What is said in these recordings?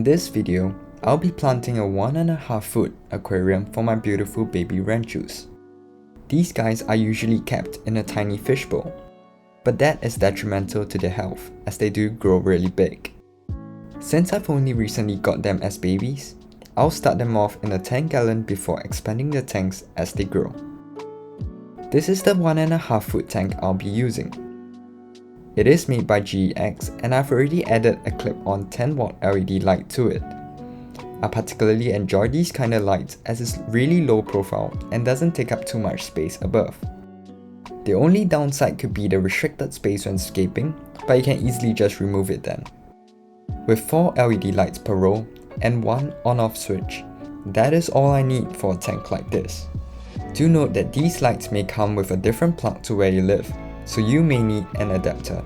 this video, I'll be planting a 1.5 foot aquarium for my beautiful baby Ranchus. These guys are usually kept in a tiny fishbowl, but that is detrimental to their health as they do grow really big. Since I've only recently got them as babies, I'll start them off in a 10-gallon before expanding the tanks as they grow. This is the 1.5 foot tank I'll be using. It is made by GEX and I've already added a clip-on 10-watt LED light to it. I particularly enjoy these kind of lights as it's really low profile and doesn't take up too much space above. The only downside could be the restricted space when scaping, but you can easily just remove it then. With 4 LED lights per row and one on-off switch, that is all I need for a tank like this. Do note that these lights may come with a different plug to where you live, so you may need an adapter.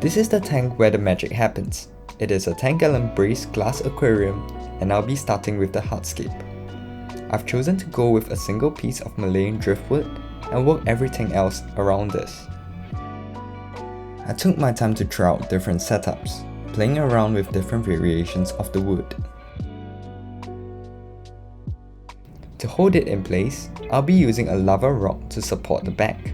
This is the tank where the magic happens. It is a 10-gallon braced glass aquarium and I'll be starting with the hardscape. I've chosen to go with a single piece of Malayan driftwood and work everything else around this. I took my time to try out different setups, playing around with different variations of the wood. To hold it in place, I'll be using a lava rock to support the back.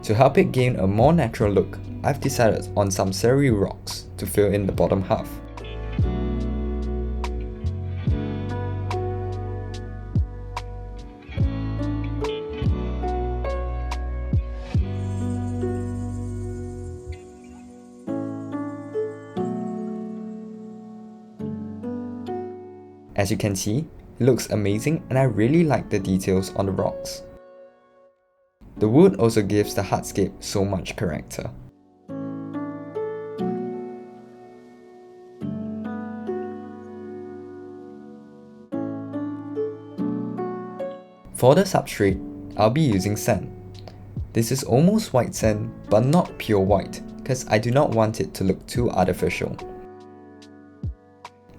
To help it gain a more natural look, I've decided on some celery rocks to fill in the bottom half. As you can see, it looks amazing and I really like the details on the rocks. The wood also gives the hardscape so much character. For the substrate, I'll be using sand. This is almost white sand but not pure white because I do not want it to look too artificial.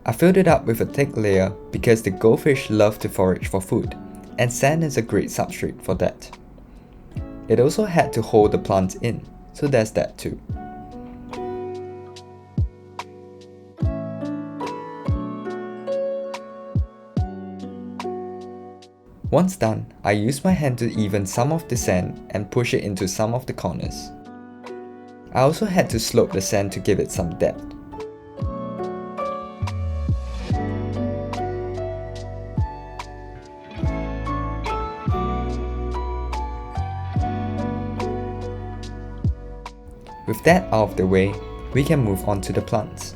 I filled it up with a thick layer because the goldfish love to forage for food, and sand is a great substrate for that. It also had to hold the plants in, so there's that too. Once done, I use my hand to even some of the sand and push it into some of the corners. I also had to slope the sand to give it some depth. With that out of the way, we can move on to the plants.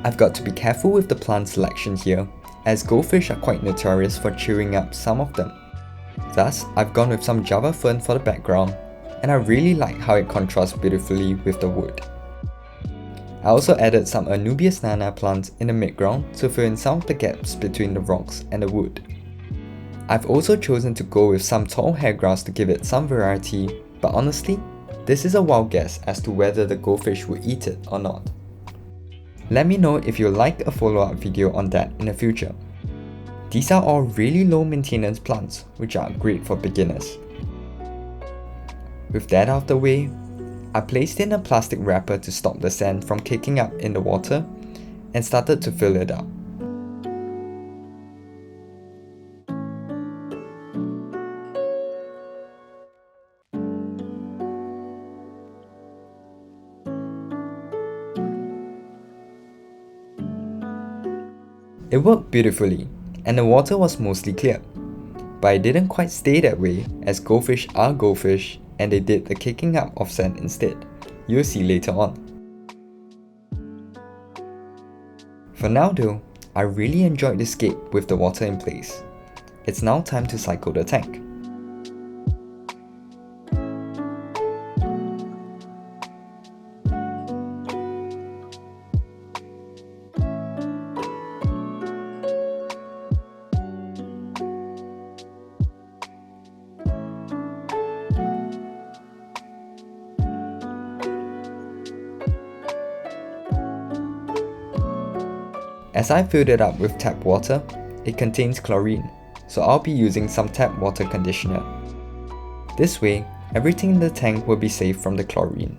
I've got to be careful with the plant selection here, as goldfish are quite notorious for chewing up some of them. Thus, I've gone with some Java fern for the background, and I really like how it contrasts beautifully with the wood. I also added some Anubias nana plants in the midground to fill in some of the gaps between the rocks and the wood. I've also chosen to go with some tall hairgrass to give it some variety, but honestly, this is a wild guess as to whether the goldfish will eat it or not. Let me know if you'd like a follow-up video on that in the future. These are all really low maintenance plants which are great for beginners. With that out of the way, I placed in a plastic wrapper to stop the sand from kicking up in the water and started to fill it up. It worked beautifully, and the water was mostly clear. But it didn't quite stay that way, as goldfish are goldfish and they did the kicking up of sand instead. You'll see later on. For now though, I really enjoyed the scape with the water in place. It's now time to cycle the tank. As I filled it up with tap water, it contains chlorine, so I'll be using some tap water conditioner. This way, Everything in the tank will be safe from the chlorine.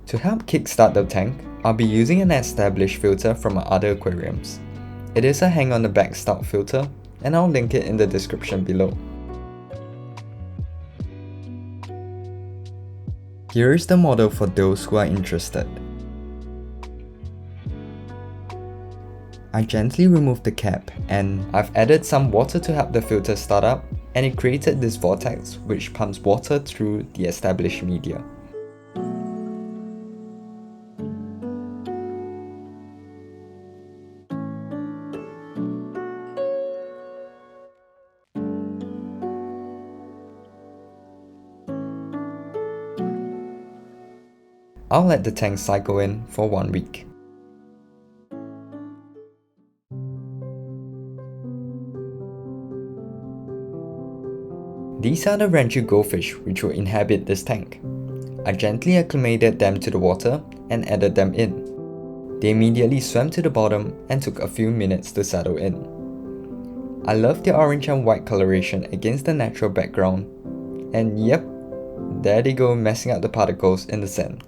To help kickstart the tank, I'll be using an established filter from my other aquariums. It is a hang on the back stout filter, and I'll link it in the description below. Here is the model for those who are interested. I gently removed the cap and I've added some water to help the filter start up, and it created this vortex which pumps water through the established media. I'll let the tank cycle in for 1 week. These are the Ranchu Goldfish which will inhabit this tank. I gently acclimated them to the water and added them in. They immediately swam to the bottom and took a few minutes to settle in. I love the orange and white coloration against the natural background, and yep, there they go messing up the particles in the sand.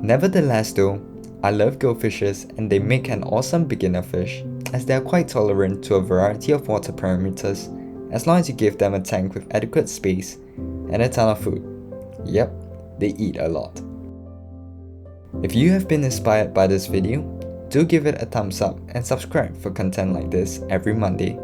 Nevertheless though, I love goldfishes and they make an awesome beginner fish, as they are quite tolerant to a variety of water parameters as long as you give them a tank with adequate space and a ton of food. Yep, they eat a lot. If you have been inspired by this video, do give it a thumbs up and subscribe for content like this every Monday.